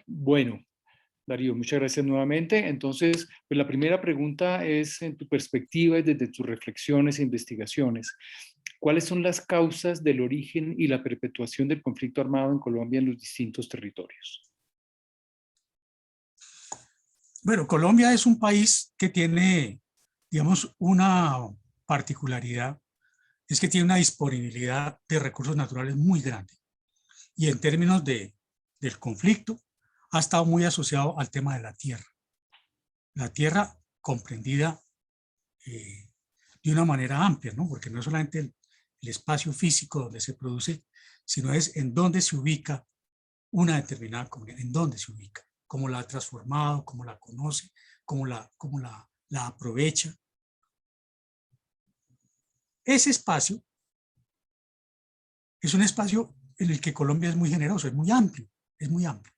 Bueno, Darío, muchas gracias nuevamente. Entonces, pues la primera pregunta es, en tu perspectiva y desde tus reflexiones e investigaciones, ¿cuáles son las causas del origen y la perpetuación del conflicto armado en Colombia en los distintos territorios? Bueno, Colombia es un país que tiene, digamos, una particularidad, es que tiene una disponibilidad de recursos naturales muy grande. Y en términos del conflicto, ha estado muy asociado al tema de la tierra. La tierra comprendida de una manera amplia, ¿no? Porque no es solamente el espacio físico donde se produce, sino es en dónde se ubica una determinada comunidad, en dónde se ubica, cómo la ha transformado, cómo la conoce, cómo la aprovecha. Ese espacio es un espacio en el que Colombia es muy generoso, es muy amplio, es muy amplio.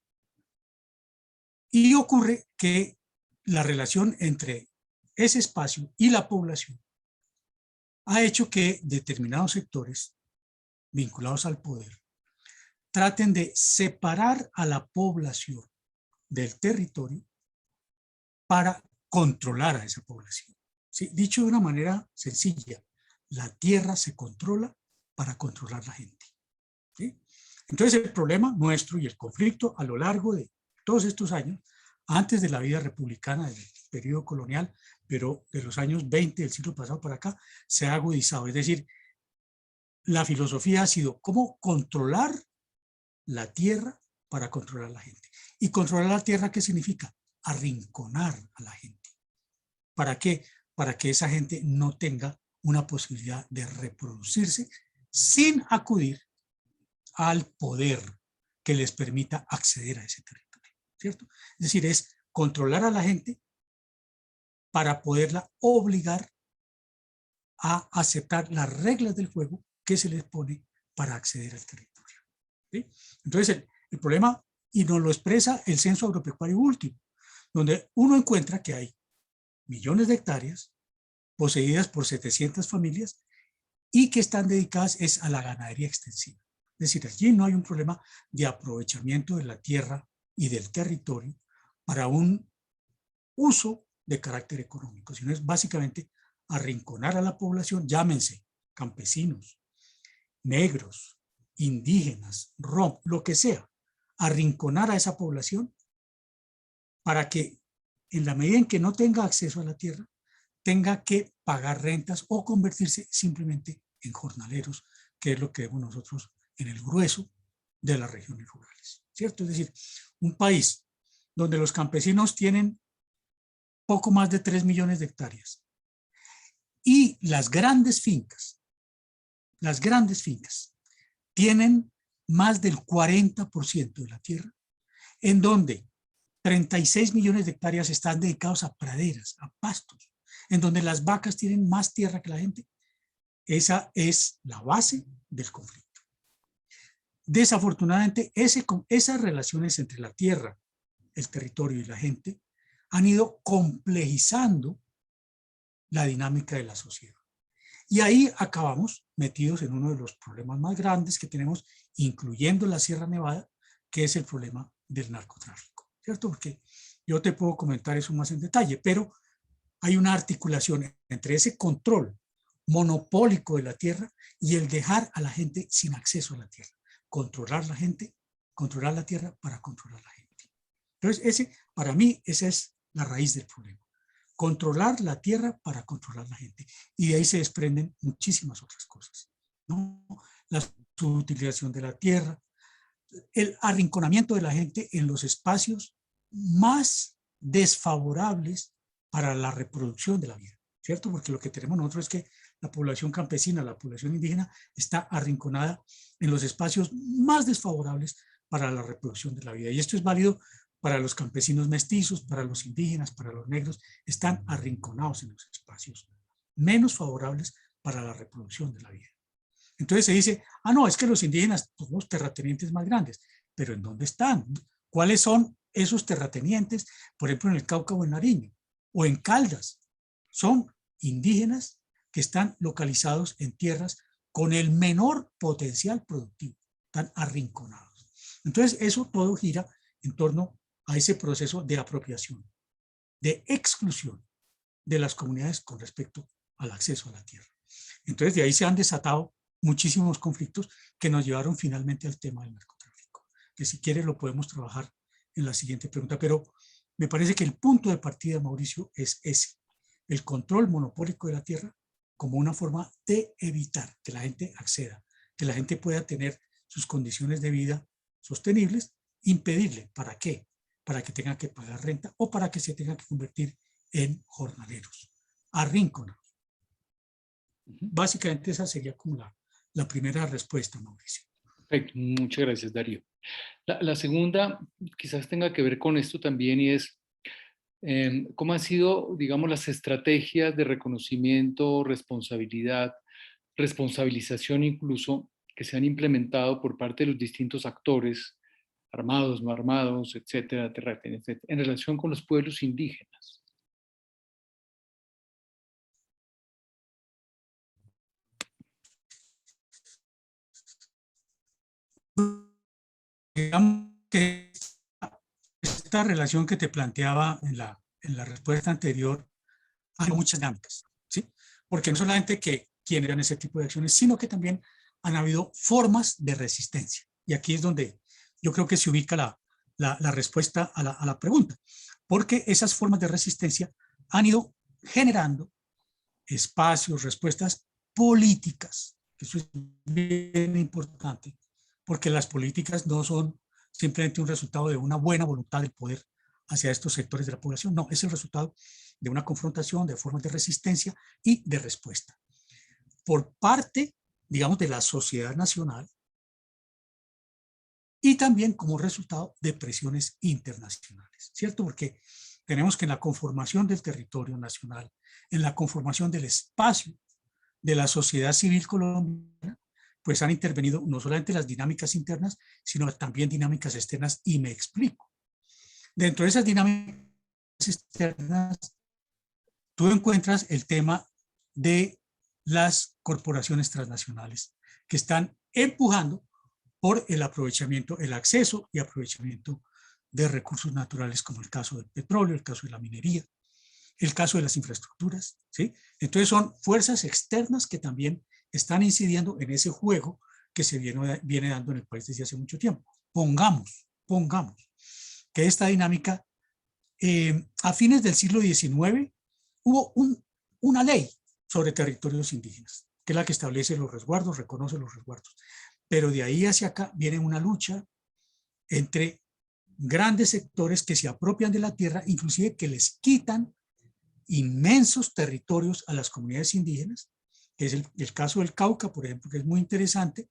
Y ocurre que la relación entre ese espacio y la población ha hecho que determinados sectores vinculados al poder traten de separar a la población del territorio para controlar a esa población. ¿Sí? Dicho de una manera sencilla, la tierra se controla para controlar la gente. ¿Sí? Entonces el problema nuestro y el conflicto a lo largo de todos estos años, antes de la vida republicana del periodo colonial, pero de los años 20 del siglo pasado para acá, se ha agudizado. Es decir, la filosofía ha sido cómo controlar la tierra para controlar a la gente. ¿Y controlar la tierra qué significa? Arrinconar a la gente. ¿Para qué? Para que esa gente no tenga una posibilidad de reproducirse sin acudir al poder que les permita acceder a ese territorio, ¿cierto? Es decir, es controlar a la gente para poderla obligar a aceptar las reglas del juego que se les pone para acceder al territorio. ¿Sí? Entonces, el problema, y nos lo expresa el censo agropecuario último, donde uno encuentra que hay millones de hectáreas poseídas por 700 familias y que están dedicadas es a la ganadería extensiva. Es decir, allí no hay un problema de aprovechamiento de la tierra y del territorio para un uso de carácter económico, sino es básicamente arrinconar a la población, llámense campesinos, negros, indígenas, rom, lo que sea, arrinconar a esa población para que en la medida en que no tenga acceso a la tierra, tenga que pagar rentas o convertirse simplemente en jornaleros, que es lo que vemos nosotros en el grueso de las regiones rurales, ¿cierto? Es decir, un país donde los campesinos tienen poco más de 3 millones de hectáreas y las grandes fincas tienen más del 40% de la tierra, en donde 36 millones de hectáreas están dedicados a praderas, a pastos, en donde las vacas tienen más tierra que la gente. Esa es la base del conflicto. Desafortunadamente, esas relaciones entre la tierra, el territorio y la gente han ido complejizando la dinámica de la sociedad. Y ahí acabamos metidos en uno de los problemas más grandes que tenemos, incluyendo la Sierra Nevada, que es el problema del narcotráfico, ¿cierto? Porque yo te puedo comentar eso más en detalle, pero hay una articulación entre ese control monopólico de la tierra y el dejar a la gente sin acceso a la tierra. Controlar la gente, controlar la tierra para controlar la gente. Entonces, para mí, esa es la raíz del problema. Controlar la tierra para controlar la gente. Y de ahí se desprenden muchísimas otras cosas, ¿no? La subutilización de la tierra, el arrinconamiento de la gente en los espacios más desfavorables para la reproducción de la vida, ¿cierto? Porque lo que tenemos nosotros es que la población campesina, la población indígena está arrinconada en los espacios más desfavorables para la reproducción de la vida. Y esto es válido para los campesinos mestizos, para los indígenas, para los negros, están arrinconados en los espacios menos favorables para la reproducción de la vida. Entonces se dice, no, es que los indígenas son los terratenientes más grandes, pero ¿en dónde están? ¿Cuáles son esos terratenientes? Por ejemplo, en el Cauca o en Nariño, o en Caldas. Son indígenas que están localizados en tierras con el menor potencial productivo, están arrinconados. Entonces eso todo gira en torno a ese proceso de apropiación, de exclusión de las comunidades con respecto al acceso a la tierra. Entonces de ahí se han desatado muchísimos conflictos que nos llevaron finalmente al tema del narcotráfico, que si quieres lo podemos trabajar en la siguiente pregunta, pero me parece que el punto de partida, Mauricio, es ese, el control monopólico de la tierra como una forma de evitar que la gente acceda, que la gente pueda tener sus condiciones de vida sostenibles, impedirle, ¿para qué? Para que tenga que pagar renta o para que se tenga que convertir en jornaleros, arrinconados. Básicamente esa sería como la primera respuesta, Mauricio. Perfecto, muchas gracias, Darío. La segunda quizás tenga que ver con esto también y es cómo han sido, digamos, las estrategias de reconocimiento, responsabilidad, responsabilización incluso, que se han implementado por parte de los distintos actores, armados, no armados, etcétera, etcétera, en relación con los pueblos indígenas. Digamos que esta relación que te planteaba en la respuesta anterior, hay muchas dinámicas, ¿sí? Porque no solamente que quieren ese tipo de acciones, sino que también han habido formas de resistencia. Y aquí es donde yo creo que se ubica la respuesta a la pregunta, porque esas formas de resistencia han ido generando espacios, respuestas políticas. Eso es bien importante, porque las políticas no son simplemente un resultado de una buena voluntad del poder hacia estos sectores de la población, no, es el resultado de una confrontación, de formas de resistencia y de respuesta. Por parte, digamos, de la sociedad nacional y también como resultado de presiones internacionales, ¿cierto? Porque tenemos que en la conformación del territorio nacional, en la conformación del espacio de la sociedad civil colombiana, pues han intervenido no solamente las dinámicas internas, sino también dinámicas externas, y me explico. Dentro de esas dinámicas externas, tú encuentras el tema de las corporaciones transnacionales que están empujando por el aprovechamiento, el acceso y aprovechamiento de recursos naturales, como el caso del petróleo, el caso de la minería, el caso de las infraestructuras, ¿sí? Entonces son fuerzas externas que también están incidiendo en ese juego que se viene dando en el país desde hace mucho tiempo. Pongamos que esta dinámica, a fines del siglo XIX, hubo una ley sobre territorios indígenas, que es la que establece los resguardos, reconoce los resguardos. Pero de ahí hacia acá viene una lucha entre grandes sectores que se apropian de la tierra, inclusive que les quitan inmensos territorios a las comunidades indígenas, que es el caso del Cauca, por ejemplo, que es muy interesante,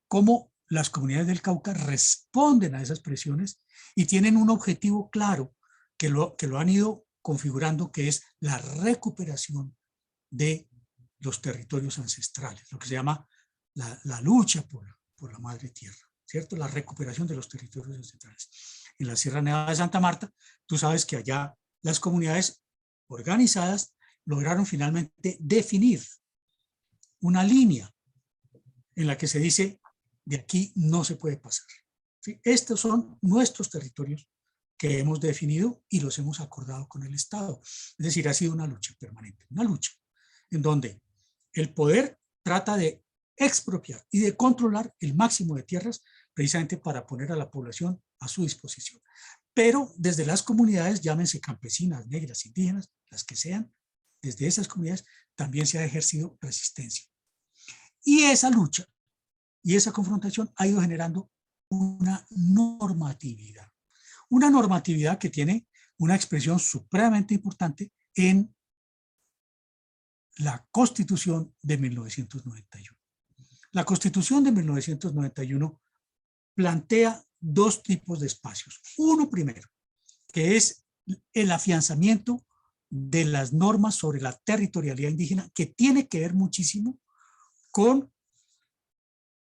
cómo las comunidades del Cauca responden a esas presiones y tienen un objetivo claro que lo han ido configurando, que es la recuperación de los territorios ancestrales, lo que se llama la lucha por la madre tierra, ¿cierto? La recuperación de los territorios ancestrales. En la Sierra Nevada de Santa Marta, tú sabes que allá las comunidades organizadas lograron finalmente definir una línea en la que se dice, de aquí no se puede pasar. ¿Sí? Estos son nuestros territorios que hemos definido y los hemos acordado con el Estado. Es decir, ha sido una lucha permanente, una lucha en donde el poder trata de expropiar y de controlar el máximo de tierras precisamente para poner a la población a su disposición. Pero desde las comunidades, llámense campesinas, negras, indígenas, las que sean, desde esas comunidades también se ha ejercido resistencia. Y esa lucha y esa confrontación ha ido generando una normatividad que tiene una expresión supremamente importante en la Constitución de 1991. La Constitución de 1991 plantea dos tipos de espacios. Uno primero, que es el afianzamiento de las normas sobre la territorialidad indígena, que tiene que ver muchísimo con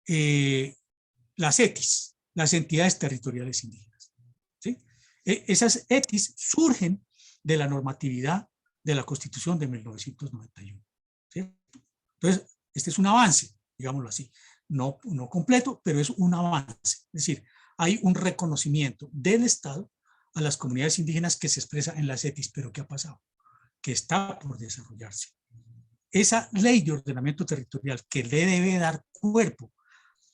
las ETIs, las entidades territoriales indígenas. ¿Sí? Esas ETIs surgen de la normatividad de la Constitución de 1991. ¿Sí? Entonces, este es un avance, digámoslo así. No completo, pero es un avance. Es decir, hay un reconocimiento del Estado a las comunidades indígenas que se expresa en las ETIs, pero ¿qué ha pasado? Que está por desarrollarse. Esa ley de ordenamiento territorial que le debe dar cuerpo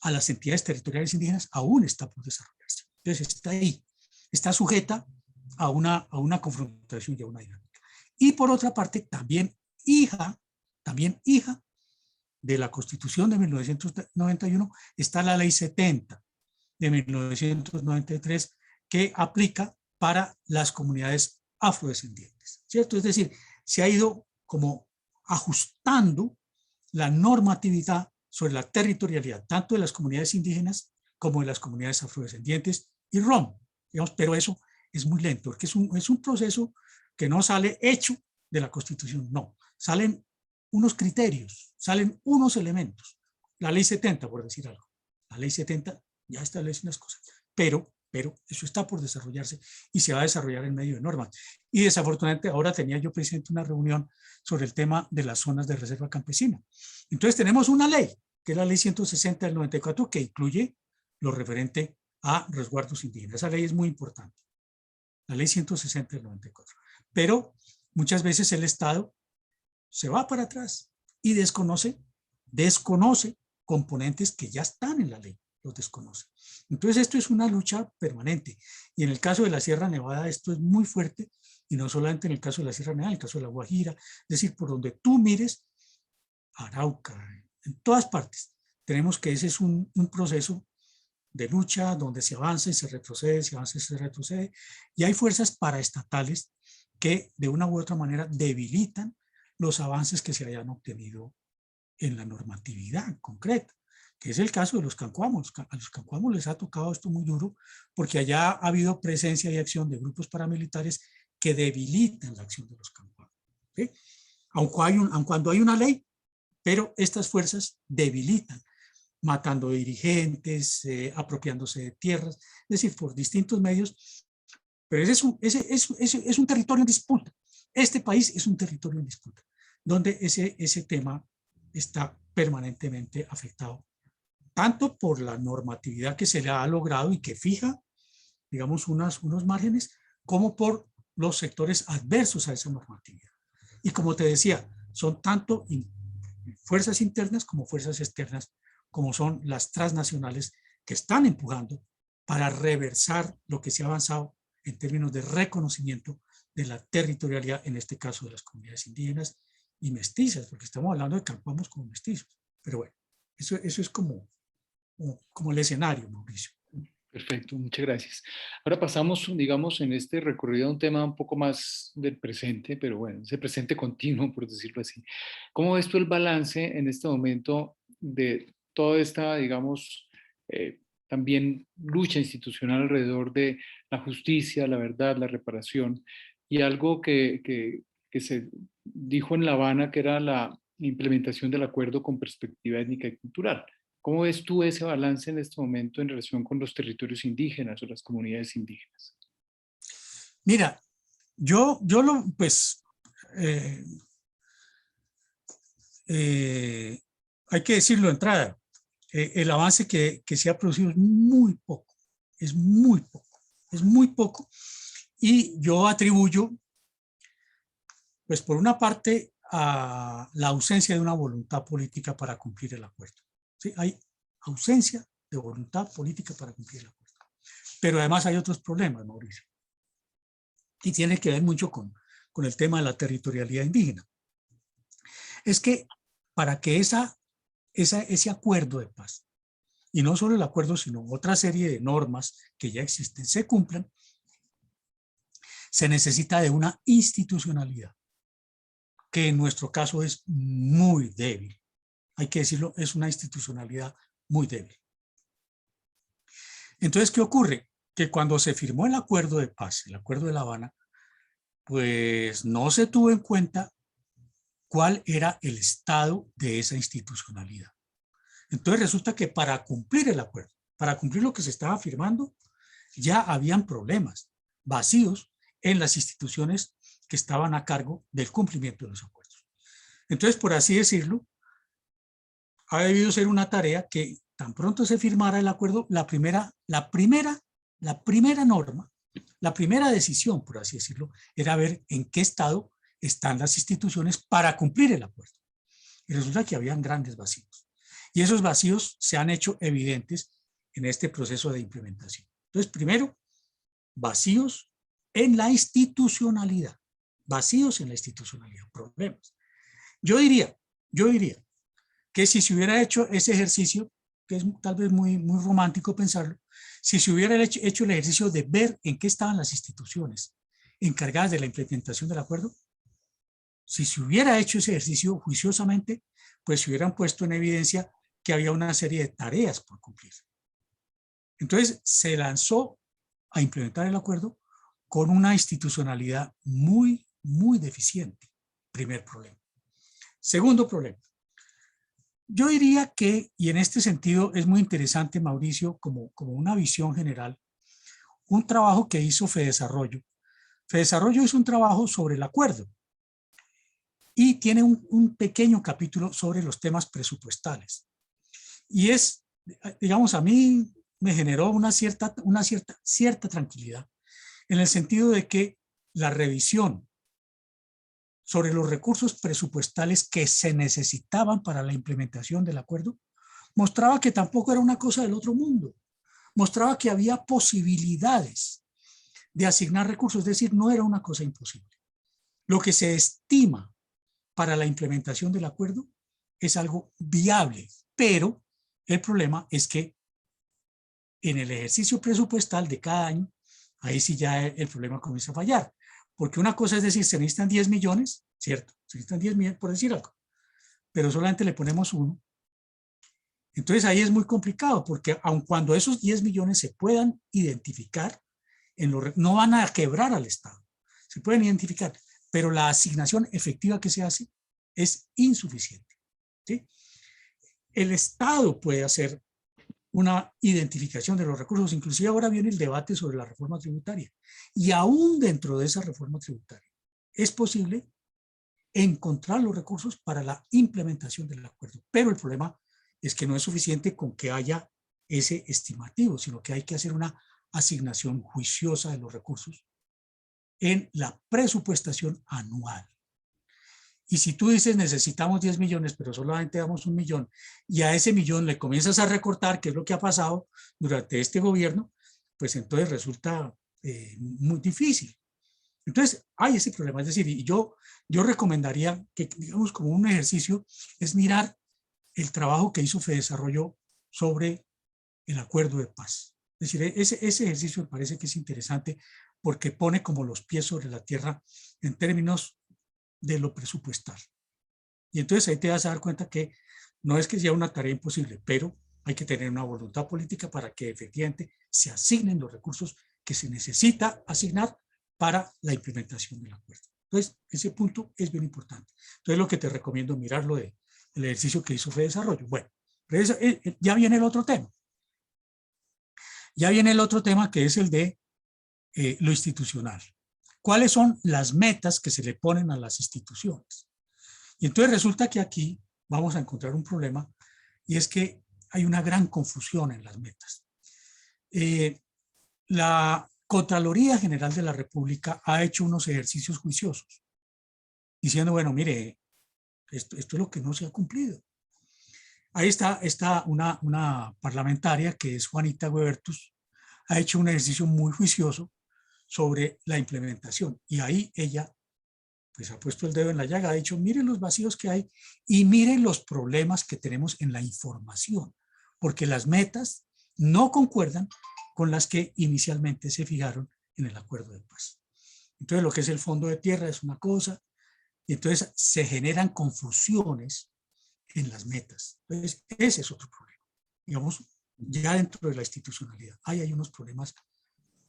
a las entidades territoriales indígenas aún está por desarrollarse. Entonces está ahí, está sujeta a una confrontación y a una dinámica. Y por otra parte, también hija de la Constitución de 1991 está la Ley 70 de 1993 que aplica para las comunidades afrodescendientes, ¿cierto? Es decir, se ha ido como ajustando la normatividad sobre la territorialidad, tanto de las comunidades indígenas como de las comunidades afrodescendientes y rom, digamos, pero eso es muy lento, porque es un proceso que no sale hecho de la Constitución, no, salen unos criterios, salen unos elementos, la ley 70, por decir algo, la ley 70 ya establece unas cosas, pero eso está por desarrollarse y se va a desarrollar en medio de normas. Y desafortunadamente ahora tenía yo presente una reunión sobre el tema de las zonas de reserva campesina. Entonces tenemos una ley, que es la ley 160 del 94, que incluye lo referente a resguardos indígenas. Esa ley es muy importante, la ley 160 del 94. Pero muchas veces el Estado se va para atrás y desconoce componentes que ya están en la ley, los desconoce. Entonces esto es una lucha permanente y en el caso de la Sierra Nevada esto es muy fuerte y no solamente en el caso de la Sierra Nevada, en el caso de la Guajira, es decir, por donde tú mires, Arauca, en todas partes, tenemos que ese es un proceso de lucha donde se avanza y se retrocede, se avanza y se retrocede y hay fuerzas paraestatales que de una u otra manera debilitan los avances que se hayan obtenido en la normatividad concreta, que es el caso de los cancuamos. A los cancuamos les ha tocado esto muy duro porque allá ha habido presencia y acción de grupos paramilitares que debilitan la acción de los cancuamos. ¿Sí? Aun cuando hay una ley, pero estas fuerzas debilitan, matando dirigentes, apropiándose de tierras, es decir, por distintos medios, pero ese es un territorio en disputa. Este país es un territorio en disputa, donde ese tema está permanentemente afectado, tanto por la normatividad que se le ha logrado y que fija, digamos, unos márgenes, como por los sectores adversos a esa normatividad. Y como te decía, son tanto fuerzas internas como fuerzas externas, como son las transnacionales que están empujando para reversar lo que se ha avanzado en términos de reconocimiento de la territorialidad, en este caso de las comunidades indígenas y mestizas, porque estamos hablando de cancuamos como mestizos. Pero bueno, eso es como el escenario, Mauricio. Perfecto, muchas gracias. Ahora pasamos, digamos, en este recorrido a un tema un poco más del presente, pero bueno, ese presente continuo, por decirlo así. ¿Cómo ves tú el balance en este momento de toda esta, digamos, también lucha institucional alrededor de la justicia, la verdad, la reparación y algo que se dijo en La Habana, que era la implementación del acuerdo con perspectiva étnica y cultural? ¿Cómo ves tú ese balance en este momento en relación con los territorios indígenas o las comunidades indígenas? Mira, pues, eh, hay que decirlo de entrada, el avance que se ha producido es muy poco, es muy poco, es muy poco. Y yo atribuyo, pues por una parte, a la ausencia de una voluntad política para cumplir el acuerdo. ¿Sí? Hay ausencia de voluntad política para cumplir el acuerdo. Pero además hay otros problemas, Mauricio. Y tiene que ver mucho con el tema de la territorialidad indígena. Es que para que ese acuerdo de paz, y no solo el acuerdo, sino otra serie de normas que ya existen, se cumplan, se necesita de una institucionalidad, que en nuestro caso es muy débil. Hay que decirlo, es una institucionalidad muy débil. Entonces, ¿qué ocurre? Que cuando se firmó el acuerdo de paz, el acuerdo de La Habana, pues no se tuvo en cuenta cuál era el estado de esa institucionalidad. Entonces resulta que para cumplir el acuerdo, para cumplir lo que se estaba firmando, ya habían problemas, vacíos en las instituciones que estaban a cargo del cumplimiento de los acuerdos. Entonces, por así decirlo, ha debido ser una tarea que tan pronto se firmara el acuerdo, la primera norma, la primera decisión, por así decirlo, era ver en qué estado están las instituciones para cumplir el acuerdo. Y resulta que habían grandes vacíos. Y esos vacíos se han hecho evidentes en este proceso de implementación. Entonces, primero, vacíos en la institucionalidad. Vacíos en la institucionalidad, problemas. Yo diría que si se hubiera hecho ese ejercicio, que es tal vez muy romántico pensarlo, si se hubiera hecho el ejercicio de ver en qué estaban las instituciones encargadas de la implementación del acuerdo, si se hubiera hecho ese ejercicio juiciosamente, pues se hubieran puesto en evidencia que había una serie de tareas por cumplir. Entonces se lanzó a implementar el acuerdo con una institucionalidad muy deficiente. Primer problema. Segundo problema. Yo diría que, y en este sentido es muy interesante, Mauricio, como una visión general, un trabajo que hizo Fedesarrollo. Fedesarrollo hizo un trabajo sobre el acuerdo y tiene un pequeño capítulo sobre los temas presupuestales. Y es, digamos, a mí me generó una cierta tranquilidad, en el sentido de que la revisión sobre los recursos presupuestales que se necesitaban para la implementación del acuerdo mostraba que tampoco era una cosa del otro mundo, mostraba que había posibilidades de asignar recursos, es decir, no era una cosa imposible. Lo que se estima para la implementación del acuerdo es algo viable, pero el problema es que en el ejercicio presupuestal de cada año, ahí sí ya el problema comienza a fallar, porque una cosa es decir, se necesitan 10 millones, ¿cierto? Se necesitan 10 millones por decir algo, pero solamente le ponemos uno. Entonces ahí es muy complicado, porque aun cuando esos 10 millones se puedan identificar, no van a quebrar al Estado, se pueden identificar, pero la asignación efectiva que se hace es insuficiente, ¿sí? El Estado puede hacer una identificación de los recursos, inclusive ahora viene el debate sobre la reforma tributaria, y aún dentro de esa reforma tributaria es posible encontrar los recursos para la implementación del acuerdo, pero el problema es que no es suficiente con que haya ese estimativo, sino que hay que hacer una asignación juiciosa de los recursos en la presupuestación anual. Y si tú dices necesitamos 10 millones, pero solamente damos 1 millón, y a ese millón le comienzas a recortar, que es lo que ha pasado durante este gobierno, pues entonces resulta muy difícil. Entonces hay ese problema, es decir, y yo recomendaría que, digamos, como un ejercicio, es mirar el trabajo que hizo Fedesarrollo sobre el acuerdo de paz. Es decir, ese ejercicio me parece que es interesante porque pone como los pies sobre la tierra en términos de lo presupuestal. Y entonces ahí te vas a dar cuenta que no es que sea una tarea imposible, pero hay que tener una voluntad política para que efectivamente se asignen los recursos que se necesita asignar para la implementación del acuerdo. Entonces, ese punto es bien importante. Entonces, lo que te recomiendo es mirarlo del ejercicio que hizo Fedesarrollo. Bueno, ya viene el otro tema. Ya viene el otro tema que es el de lo institucional. ¿Cuáles son las metas que se le ponen a las instituciones? Y entonces resulta que aquí vamos a encontrar un problema y es que hay una gran confusión en las metas. La Contraloría General de la República ha hecho unos ejercicios juiciosos diciendo, bueno, mire, esto es lo que no se ha cumplido. Ahí está una parlamentaria que es Juanita Hubertus, ha hecho un ejercicio muy juicioso sobre la implementación y ahí ella pues ha puesto el dedo en la llaga, ha dicho, miren los vacíos que hay y miren los problemas que tenemos en la información, porque las metas no concuerdan con las que inicialmente se fijaron en el acuerdo de paz. Entonces lo que es el fondo de tierra es una cosa, y entonces se generan confusiones en las metas. Entonces ese es otro problema. Digamos, ya dentro de la institucionalidad hay unos problemas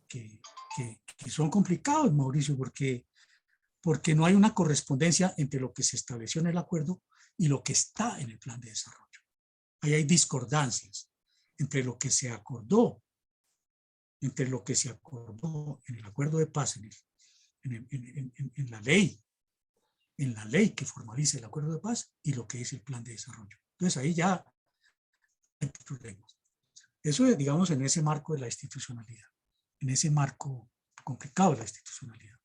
que son complicados, Mauricio, porque no hay una correspondencia entre lo que se estableció en el acuerdo y lo que está en el plan de desarrollo. Ahí hay discordancias entre lo que se acordó, en el acuerdo de paz, en la ley que formaliza el acuerdo de paz y lo que es el plan de desarrollo. Entonces ahí ya problemas. Eso, digamos, en ese marco de la institucionalidad, en ese marco complicado de la institucionalidad.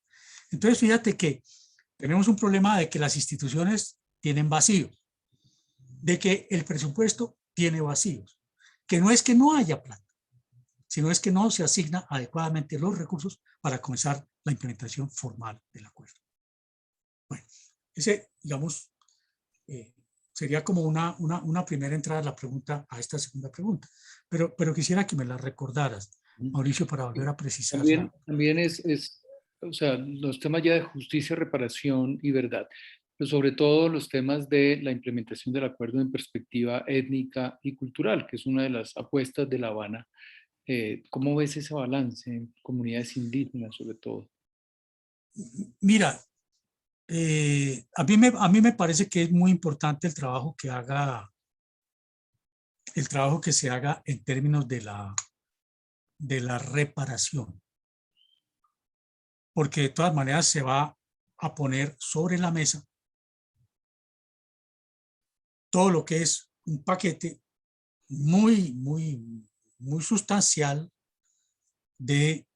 Entonces, fíjate que tenemos un problema de que las instituciones tienen vacíos, de que el presupuesto tiene vacíos, que no es que no haya plata, sino es que no se asigna adecuadamente los recursos para comenzar la implementación formal del acuerdo. Bueno, ese, digamos, sería como una primera entrada a la pregunta, a esta segunda pregunta. Pero quisiera que me la recordaras, Mauricio, para volver a precisarla. También o sea, los temas ya de justicia, reparación y verdad, pero sobre todo los temas de la implementación del acuerdo en perspectiva étnica y cultural, que es una de las apuestas de La Habana. ¿Cómo ves ese balance en comunidades indígenas, sobre todo? Mira, a mí me parece que es muy importante el trabajo que se haga en términos de la reparación, porque de todas maneras se va a poner sobre la mesa todo lo que es un paquete muy sustancial de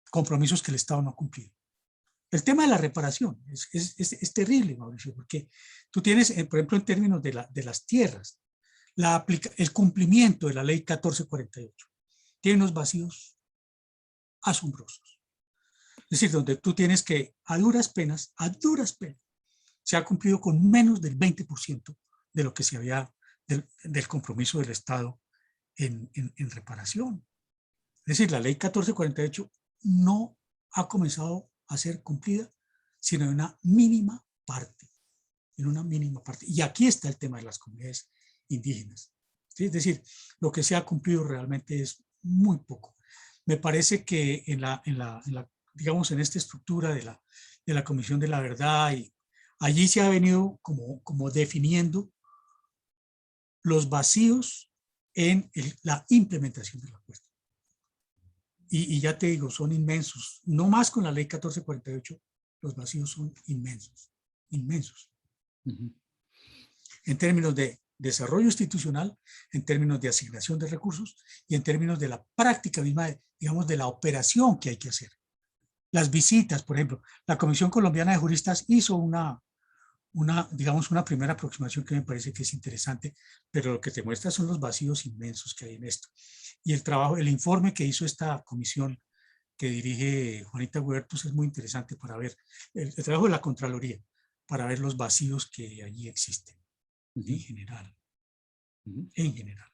compromisos que el Estado no ha cumplido. El tema de la reparación es terrible, Mauricio, porque tú tienes, por ejemplo, en términos de las tierras, el cumplimiento de la ley 1448 tiene unos vacíos asombrosos. Es decir, donde tú tienes que, a duras penas, se ha cumplido con menos del 20% de lo que se había, del compromiso del Estado en reparación. Es decir, la ley 1448 no ha comenzado a ser cumplida, sino en una mínima parte. Y aquí está el tema de las comunidades indígenas. ¿Sí? Es decir, lo que se ha cumplido realmente es muy poco. Me parece que digamos, en esta estructura de la Comisión de la Verdad, y allí se ha venido como definiendo los vacíos en la implementación del acuerdo. Y ya te digo, son inmensos. No más con la ley 1448, los vacíos son inmensos, inmensos. En términos de desarrollo institucional, en términos de asignación de recursos y en términos de la práctica misma, digamos, de la operación que hay que hacer. Las visitas, por ejemplo, la Comisión Colombiana de Juristas hizo digamos, una primera aproximación que me parece que es interesante, pero lo que te muestra son los vacíos inmensos que hay en esto. Y el informe que hizo esta comisión que dirige Juanita Huertus es muy interesante para ver el trabajo de la Contraloría, para ver los vacíos que allí existen en general. En general.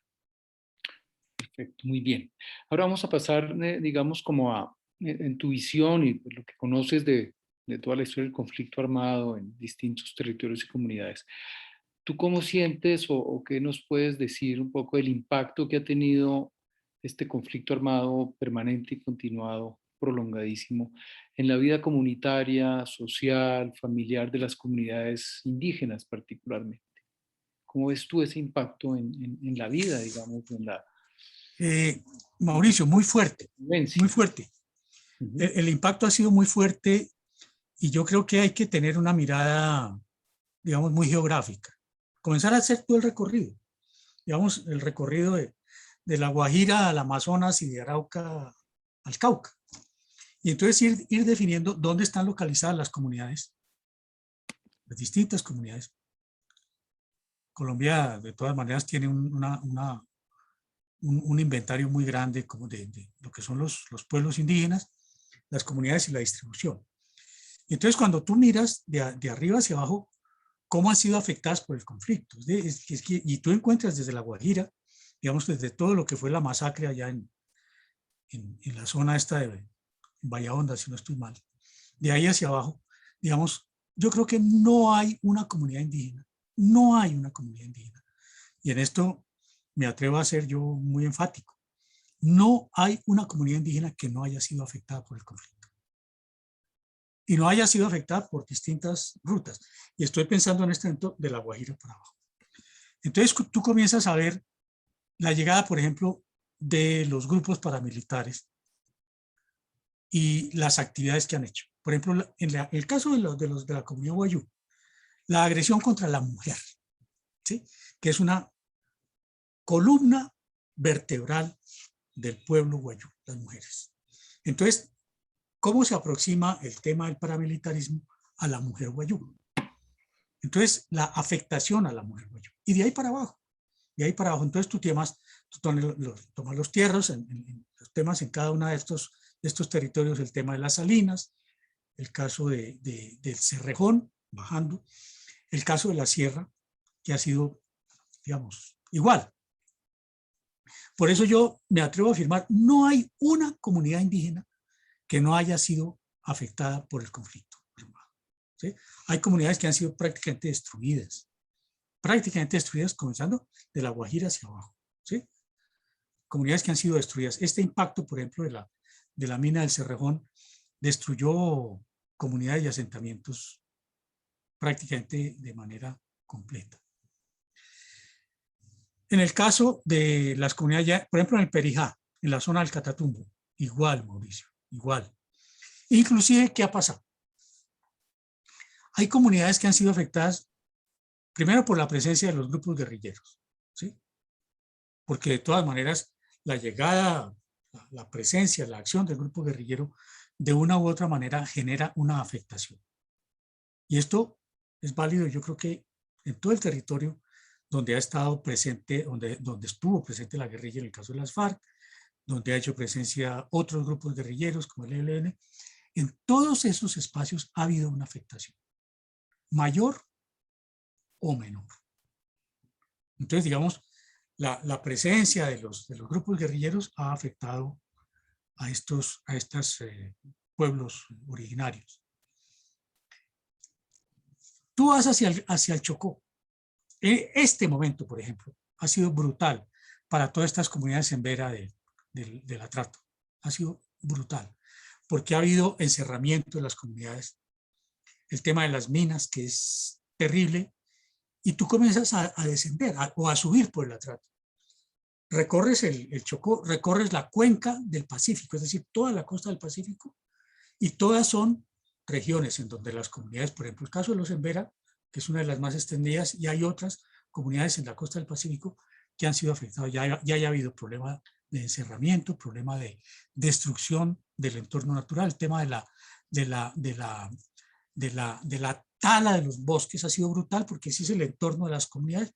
Perfecto, muy bien. Ahora vamos a pasar, digamos, como en tu visión y lo que conoces de toda la historia del conflicto armado en distintos territorios y comunidades. ¿Tú cómo sientes o qué nos puedes decir un poco del impacto que ha tenido este conflicto armado permanente y continuado, prolongadísimo, en la vida comunitaria, social, familiar de las comunidades indígenas particularmente? ¿Cómo ves tú ese impacto en la vida, digamos, en la Mauricio, muy fuerte, vivencia? muy fuerte. El impacto ha sido muy fuerte y yo creo que hay que tener una mirada, digamos, muy geográfica. Comenzar a hacer todo el recorrido, digamos, el recorrido de La Guajira al Amazonas y de Arauca al Cauca. Y entonces ir definiendo dónde están localizadas las comunidades, las distintas comunidades. Colombia, de todas maneras, tiene un inventario muy grande como de lo que son los pueblos indígenas, las comunidades y la distribución. Entonces, cuando tú miras de arriba hacia abajo, cómo han sido afectadas por el conflicto. Y tú encuentras desde La Guajira, digamos, desde todo lo que fue la masacre allá en la zona esta de Bahía Honda, si no estoy mal, de ahí hacia abajo, digamos, yo creo que no hay una comunidad indígena, no hay una comunidad indígena. Y en esto me atrevo a ser yo muy enfático. No hay una comunidad indígena que no haya sido afectada por el conflicto. Y no haya sido afectada por distintas rutas. Y estoy pensando en este momento de La Guajira para abajo. Entonces tú comienzas a ver la llegada, por ejemplo, de los grupos paramilitares y las actividades que han hecho. Por ejemplo, en el caso de la comunidad Wayuu, la agresión contra la mujer. ¿Sí? que es una columna vertebral del pueblo guayú, las mujeres. Entonces, ¿cómo se aproxima el tema del paramilitarismo a la mujer guayú? Entonces, la afectación a la mujer guayú. Y de ahí para abajo, de ahí para abajo. Entonces, tú tomas los tierros, en los temas en cada uno de estos territorios, el tema de las salinas, el caso del Cerrejón, bajando, el caso de la sierra, que ha sido, digamos, igual. Por eso yo me atrevo a afirmar, no hay una comunidad indígena que no haya sido afectada por el conflicto armado, ¿sí? Hay comunidades que han sido prácticamente destruidas, comenzando de la Guajira hacia abajo, ¿sí? Comunidades que han sido destruidas. Este impacto, por ejemplo, de la mina del Cerrejón, destruyó comunidades y asentamientos prácticamente de manera completa. En el caso de las comunidades, por ejemplo, en el Perijá, en la zona del Catatumbo, igual, Mauricio, igual. Inclusive, ¿qué ha pasado? Hay comunidades que han sido afectadas, primero por la presencia de los grupos guerrilleros, ¿sí? Porque de todas maneras, la llegada, la presencia, la acción del grupo guerrillero, de una u otra manera genera una afectación. Y esto es válido, yo creo que en todo el territorio donde ha estado presente, donde estuvo presente la guerrilla, en el caso de las FARC, donde ha hecho presencia otros grupos guerrilleros como el ELN, en todos esos espacios ha habido una afectación, mayor o menor. Entonces, digamos, la presencia de los grupos guerrilleros ha afectado a estos pueblos originarios. Tú vas hacia el Chocó. Este momento, por ejemplo, ha sido brutal para todas estas comunidades en vera del atrato. Ha sido brutal, porque ha habido encerramiento de las comunidades, el tema de las minas, que es terrible, y tú comienzas a descender o a subir por el atrato. Recorres el Chocó, recorres la cuenca del Pacífico, es decir, toda la costa del Pacífico, y todas son regiones en donde las comunidades, por ejemplo, el caso de los Embera, que es una de las más extendidas, y hay otras comunidades en la costa del Pacífico que han sido afectadas. Ya haya habido problema de encerramiento, problema de destrucción del entorno natural, el tema de la tala de los bosques ha sido brutal, porque ese es el entorno de las comunidades,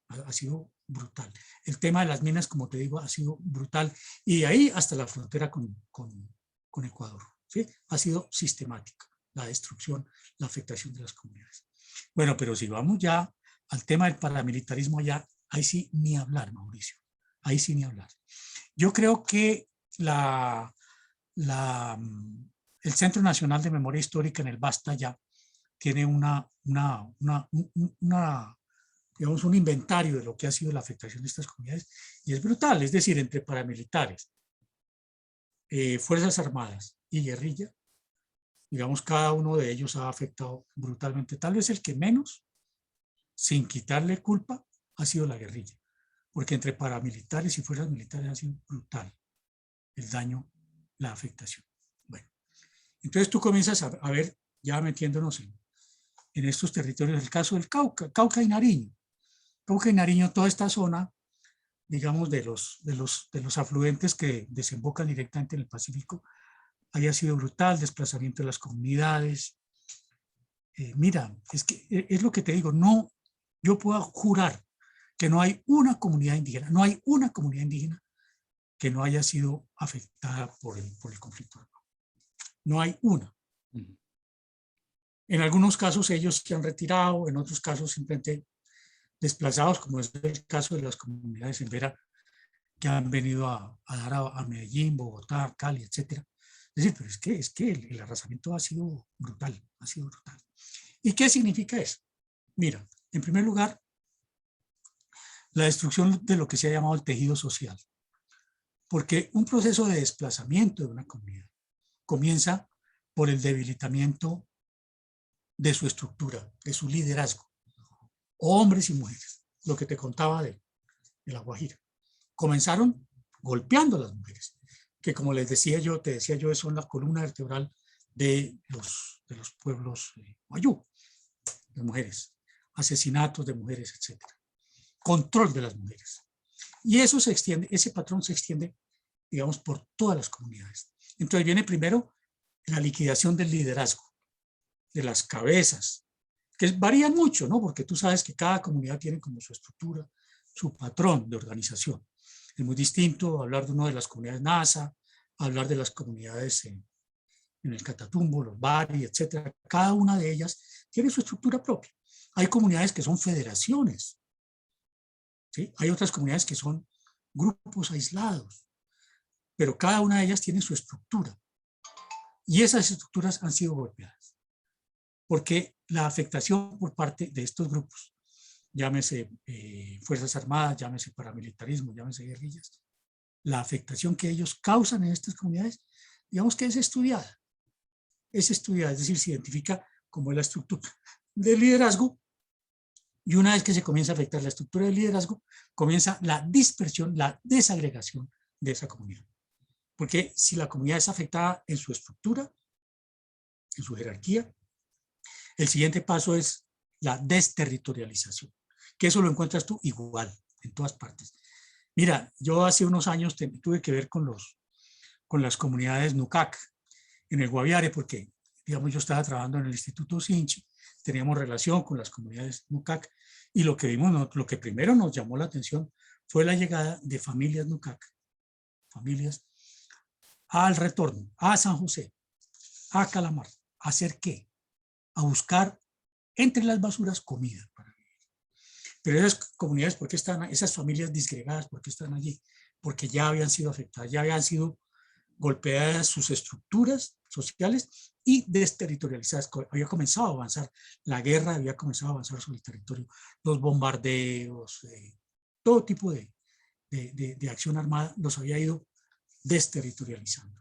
ha sido brutal. El tema de las minas, como te digo, ha sido brutal, y de ahí hasta la frontera con Ecuador, ¿sí? Ha sido sistemática la destrucción, la afectación de las comunidades. Bueno, pero si vamos ya al tema del paramilitarismo, ya ahí sí ni hablar, Mauricio, ahí sí ni hablar. Yo creo que el Centro Nacional de Memoria Histórica en el Basta ya tiene digamos, un inventario de lo que ha sido la afectación de estas comunidades, y es brutal. Es decir, entre paramilitares, Fuerzas Armadas y guerrilla, digamos, cada uno de ellos ha afectado brutalmente. Tal vez el que menos, sin quitarle culpa, ha sido la guerrilla, porque entre paramilitares y fuerzas militares ha sido brutal el daño, la afectación. Bueno, entonces tú comienzas a ver, ya metiéndonos en estos territorios, el caso del Cauca y Nariño. Cauca y Nariño, toda esta zona, digamos, de los afluentes que desembocan directamente en el Pacífico, había sido brutal, desplazamiento de las comunidades. Mira, es lo que te digo, no, yo puedo jurar que no hay una comunidad indígena, no hay una comunidad indígena que no haya sido afectada por el conflicto armado. No hay una. En algunos casos ellos se han retirado, en otros casos simplemente desplazados, como es el caso de las comunidades en Vera, que han venido a dar a Medellín, Bogotá, Cali, etc. Es decir, pero es que el arrasamiento ha sido brutal, ha sido brutal. ¿Y qué significa eso? Mira, en primer lugar, la destrucción de lo que se ha llamado el tejido social. Porque un proceso de desplazamiento de una comunidad comienza por el debilitamiento de su estructura, de su liderazgo, hombres y mujeres, lo que te contaba de La Guajira. Comenzaron golpeando a las mujeres, que como te decía yo, son la columna vertebral de los pueblos guayú, de mujeres, asesinatos de mujeres, etc. control de las mujeres. Y eso se extiende, ese patrón se extiende, digamos, por todas las comunidades. Entonces viene primero la liquidación del liderazgo, de las cabezas, que varían mucho, ¿no? Porque tú sabes que cada comunidad tiene como su estructura, su patrón de organización. Es muy distinto hablar de una de las comunidades NASA, hablar de las comunidades en el Catatumbo, los Bari, etcétera. Cada una de ellas tiene su estructura propia. Hay comunidades que son federaciones, ¿sí? Hay otras comunidades que son grupos aislados, pero cada una de ellas tiene su estructura. Y esas estructuras han sido golpeadas, porque la afectación por parte de estos grupos, llámese Fuerzas Armadas, llámese paramilitarismo, llámese guerrillas, la afectación que ellos causan en estas comunidades, digamos que es estudiada, es decir, se identifica como la estructura del liderazgo, y una vez que se comienza a afectar la estructura del liderazgo, comienza la dispersión, la desagregación de esa comunidad. Porque si la comunidad es afectada en su estructura, en su jerarquía, el siguiente paso es la desterritorialización, que eso lo encuentras tú igual en todas partes. Mira, yo hace unos años tuve que ver con las comunidades Nucac en el Guaviare, porque, digamos, yo estaba trabajando en el Instituto Sinchi, teníamos relación con las comunidades Nucac, y lo que vimos, lo que primero nos llamó la atención fue la llegada de familias Nucac, familias al retorno, a San José, a Calamar. ¿A hacer qué? A buscar entre las basuras comida para vivir. Pero esas comunidades, ¿por qué están, esas familias disgregadas, por qué están allí? Porque ya habían sido afectadas, ya habían sido golpeadas sus estructuras sociales y desterritorializadas. Había comenzado a avanzar la guerra, había comenzado a avanzar sobre el territorio, los bombardeos, todo tipo de acción armada los había ido desterritorializando.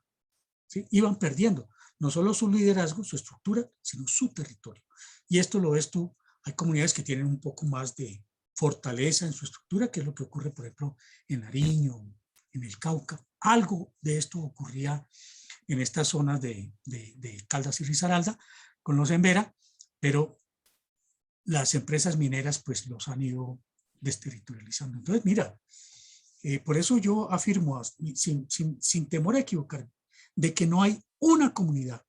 ¿Sí? Iban perdiendo no solo su liderazgo, su estructura, sino su territorio. Y esto lo ves tú, hay comunidades que tienen un poco más de fortaleza en su estructura, que es lo que ocurre, por ejemplo, en Nariño, en el Cauca. Algo de esto ocurría en estas zonas de Caldas y Risaralda, con los Embera, pero las empresas mineras pues los han ido desterritorializando. Entonces, mira, por eso yo afirmo, sin temor a equivocarme, de que no hay una comunidad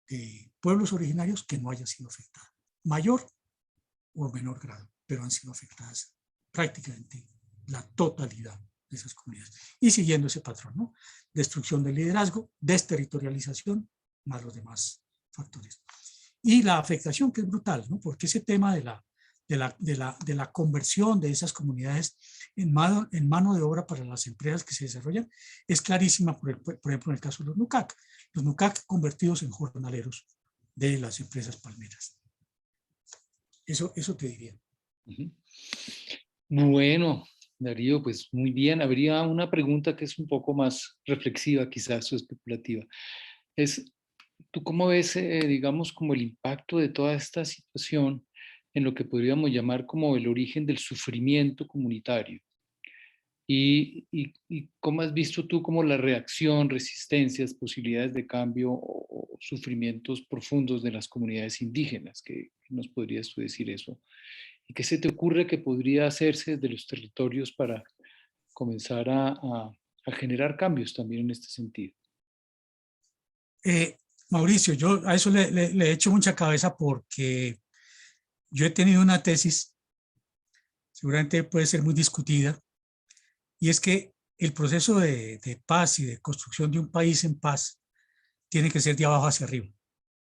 de pueblos originarios que no haya sido afectada, mayor o menor grado, pero han sido afectadas prácticamente la totalidad de esas comunidades. Y siguiendo ese patrón, ¿no? Destrucción del liderazgo, desterritorialización, más los demás factores. Y la afectación que es brutal, ¿no? Porque ese tema de la conversión de esas comunidades en mano de obra para las empresas que se desarrollan es clarísima, por ejemplo, en el caso de los NUCAC convertidos en jornaleros de las empresas palmeras. Eso te diría. Bueno, Darío, pues muy bien. Habría una pregunta que es un poco más reflexiva, quizás, o especulativa. ¿Tú cómo ves, digamos, como el impacto de toda esta situación en lo que podríamos llamar como el origen del sufrimiento comunitario? ¿Y cómo has visto tú como la reacción, resistencias, posibilidades de cambio o sufrimientos profundos de las comunidades indígenas? ¿Qué nos podrías tú decir eso? ¿Y qué se te ocurre que podría hacerse desde los territorios para comenzar a generar cambios también en este sentido? Mauricio, yo a eso le he hecho mucha cabeza porque yo he tenido una tesis, seguramente puede ser muy discutida, y es que el proceso de paz y de construcción de un país en paz tiene que ser de abajo hacia arriba,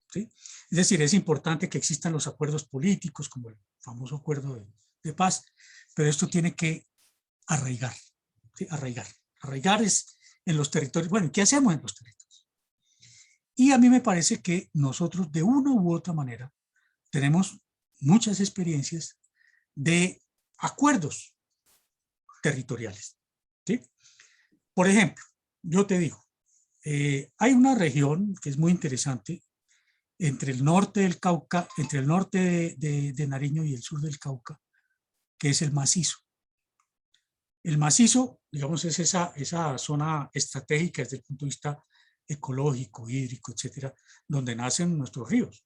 ¿sí? Es decir, es importante que existan los acuerdos políticos, como el famoso acuerdo de paz, pero esto tiene que arraigar, ¿sí? Arraigar es en los territorios. Bueno, ¿qué hacemos en los territorios? Y a mí me parece que nosotros de una u otra manera tenemos muchas experiencias de acuerdos territoriales, ¿sí? Por ejemplo, yo te digo, hay una región que es muy interesante entre el norte del Cauca, entre el norte de Nariño y el sur del Cauca, que es el macizo. El macizo, digamos, es esa zona estratégica desde el punto de vista ecológico, hídrico, etcétera, donde nacen nuestros ríos.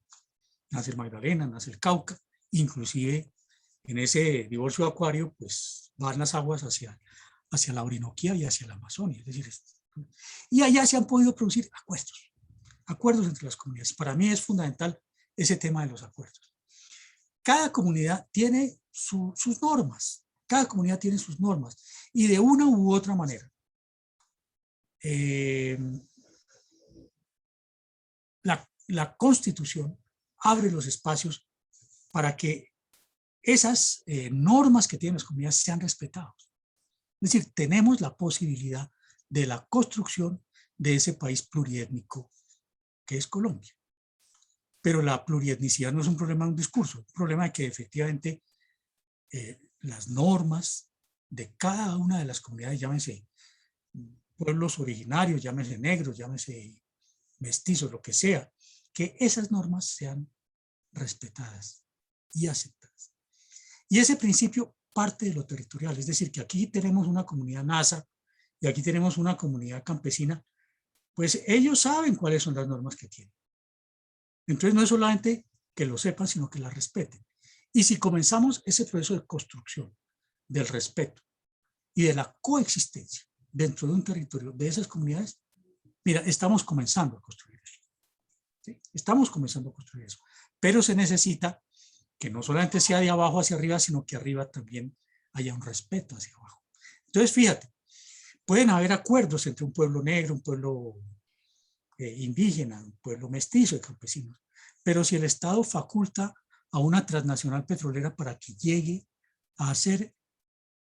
Nace el Magdalena, nace el Cauca, inclusive en ese divorcio acuario, pues van las aguas hacia la Orinoquía y hacia la Amazonia. Es decir, y allá se han podido producir acuerdos entre las comunidades. Para mí es fundamental ese tema de los acuerdos. Cada comunidad tiene sus normas, cada comunidad tiene sus normas, y de una u otra manera, la Constitución abre los espacios para que esas normas que tienen las comunidades sean respetadas. Es decir, tenemos la posibilidad de la construcción de ese país pluriétnico que es Colombia. Pero la plurietnicidad no es un problema de un discurso, es un problema de que efectivamente las normas de cada una de las comunidades, llámense pueblos originarios, llámense negros, llámense mestizos, lo que sea, que esas normas sean respetadas y aceptadas. Y ese principio parte de lo territorial, es decir, que aquí tenemos una comunidad nasa y aquí tenemos una comunidad campesina, pues ellos saben cuáles son las normas que tienen. Entonces no es solamente que lo sepan, sino que las respeten. Y si comenzamos ese proceso de construcción del respeto y de la coexistencia dentro de un territorio de esas comunidades, mira, estamos comenzando a construir eso. ¿Sí? Estamos comenzando a construir eso. Pero se necesita que no solamente sea de abajo hacia arriba, sino que arriba también haya un respeto hacia abajo. Entonces, fíjate, pueden haber acuerdos entre un pueblo negro, un pueblo indígena, un pueblo mestizo de campesinos, pero si el Estado faculta a una transnacional petrolera para que llegue a hacer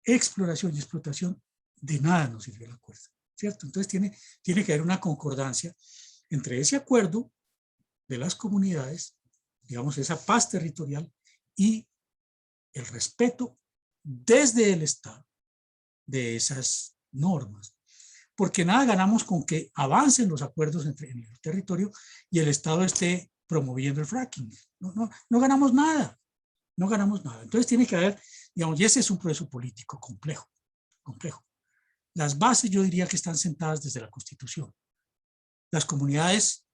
exploración y explotación, de nada nos sirve el acuerdo, ¿cierto? Entonces tiene que haber una concordancia entre ese acuerdo de las comunidades, digamos, esa paz territorial y el respeto desde el Estado de esas normas. Porque nada ganamos con que avancen los acuerdos en el territorio y el Estado esté promoviendo el fracking. No ganamos nada, no ganamos nada. Entonces tiene que haber, digamos, y ese es un proceso político complejo. Las bases yo diría que están sentadas desde la Constitución. Las comunidades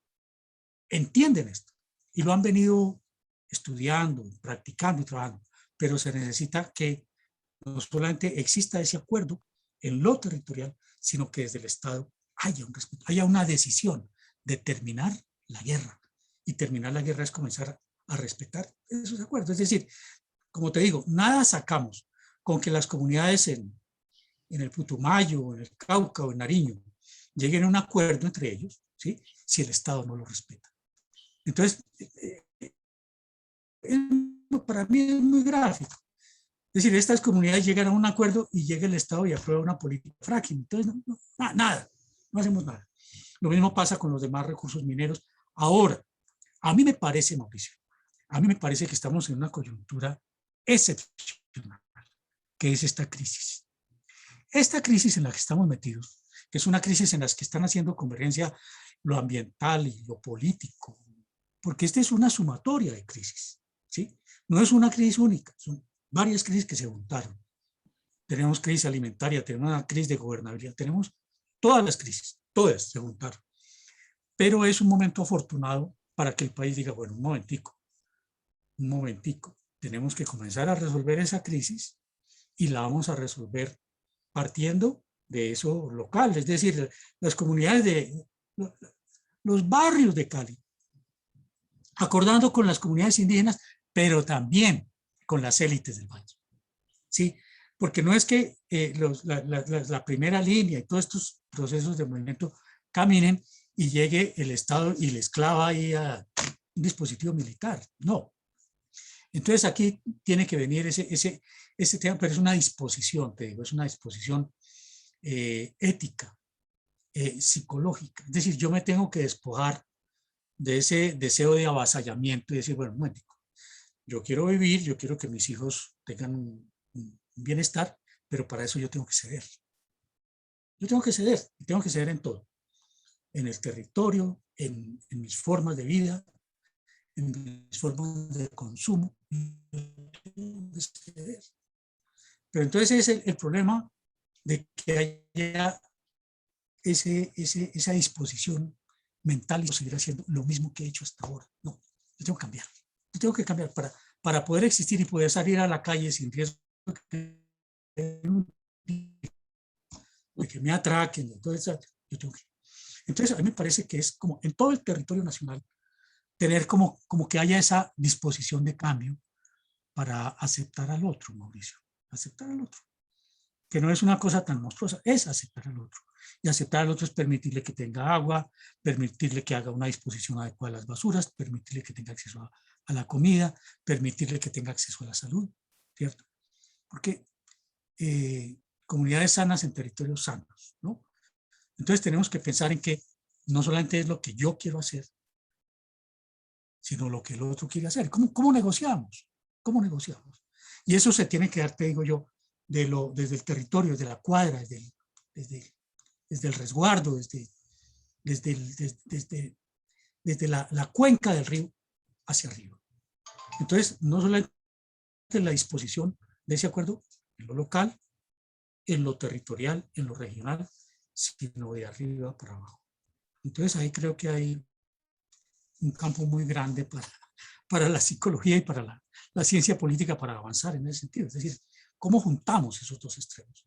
entienden esto y lo han venido estudiando, practicando y trabajando, pero se necesita que no solamente exista ese acuerdo en lo territorial, sino que desde el Estado haya un respeto, haya una decisión de terminar la guerra. Y terminar la guerra es comenzar a respetar esos acuerdos. Es decir, como te digo, nada sacamos con que las comunidades en el Putumayo, en el Cauca o en Nariño lleguen a un acuerdo entre ellos, ¿sí? Si el Estado no lo respeta. Entonces, para mí es muy gráfico. Es decir, estas comunidades llegan a un acuerdo y llega el Estado y aprueba una política de fracking. Entonces, nada, no hacemos nada. Lo mismo pasa con los demás recursos mineros. Ahora, a mí me parece, Mauricio, a mí me parece que estamos en una coyuntura excepcional, que es esta crisis. Esta crisis en la que estamos metidos, que es una crisis en la que están haciendo convergencia lo ambiental y lo político, porque esta es una sumatoria de crisis, ¿sí? No es una crisis única, son varias crisis que se juntaron. Tenemos crisis alimentaria, tenemos una crisis de gobernabilidad, tenemos todas las crisis, todas se juntaron. Pero es un momento afortunado para que el país diga, bueno, un momentico, tenemos que comenzar a resolver esa crisis y la vamos a resolver partiendo de eso local, es decir, las comunidades de los barrios de Cali, acordando con las comunidades indígenas, pero también con las élites del valle. ¿Sí? Porque no es que la primera línea y todos estos procesos de movimiento caminen y llegue el Estado y les clava ahí a un dispositivo militar. No. Entonces aquí tiene que venir ese tema, pero es una disposición, te digo, es una disposición ética, psicológica. Es decir, yo me tengo que despojar de ese deseo de avasallamiento y decir, bueno, un momentico, yo quiero vivir, yo quiero que mis hijos tengan un bienestar, pero para eso yo tengo que ceder. Yo tengo que ceder, y tengo que ceder en todo. En el territorio, en mis formas de vida, en mis formas de consumo. Pero entonces es el problema de que haya esa disposición mental y seguir haciendo lo mismo que he hecho hasta ahora. No, yo tengo que cambiar. Yo tengo que cambiar para poder existir y poder salir a la calle sin riesgo de que me atraquen, entonces yo tengo que... Entonces a mí me parece que es como en todo el territorio nacional tener como que haya esa disposición de cambio para aceptar al otro, Mauricio, aceptar al otro, que no es una cosa tan monstruosa, es aceptar al otro. Y aceptar al otro es permitirle que tenga agua, permitirle que haga una disposición adecuada de las basuras, permitirle que tenga acceso a la comida, permitirle que tenga acceso a la salud, ¿cierto? Porque comunidades sanas en territorios sanos, ¿no? Entonces tenemos que pensar en que no solamente es lo que yo quiero hacer, sino lo que el otro quiere hacer. ¿Cómo negociamos? ¿Cómo negociamos? Y eso se tiene que dar, te digo yo, desde el territorio, desde la cuadra, desde el resguardo, desde la cuenca del río hacia arriba. Entonces, no solamente la disposición de ese acuerdo en lo local, en lo territorial, en lo regional, sino de arriba para abajo. Entonces, ahí creo que hay un campo muy grande para la psicología y para la ciencia política para avanzar en ese sentido. Es decir, ¿cómo juntamos esos dos extremos?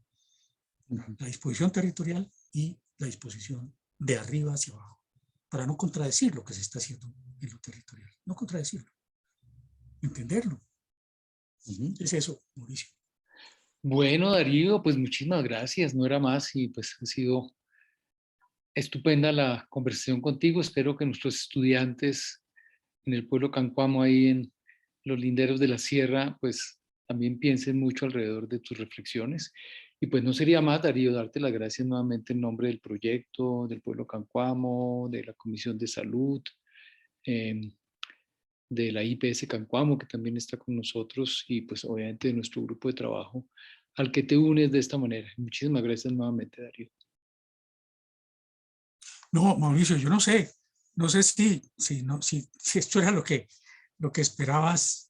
La disposición territorial y la disposición de arriba hacia abajo, para no contradecir lo que se está haciendo en lo territorial, no contradecirlo, entenderlo. Es eso, Mauricio. Bueno, Darío, pues muchísimas gracias, no era más y pues ha sido estupenda la conversación contigo. Espero que nuestros estudiantes en el pueblo Cancuamo, ahí en los linderos de la sierra, pues también piensen mucho alrededor de tus reflexiones. Y pues no sería más, Darío, darte las gracias nuevamente en nombre del proyecto, del pueblo Cancuamo, de la Comisión de Salud, de la IPS Cancuamo, que también está con nosotros, y pues obviamente de nuestro grupo de trabajo, al que te unes de esta manera. Muchísimas gracias nuevamente, Darío. No, Mauricio, yo no sé si esto era lo que esperabas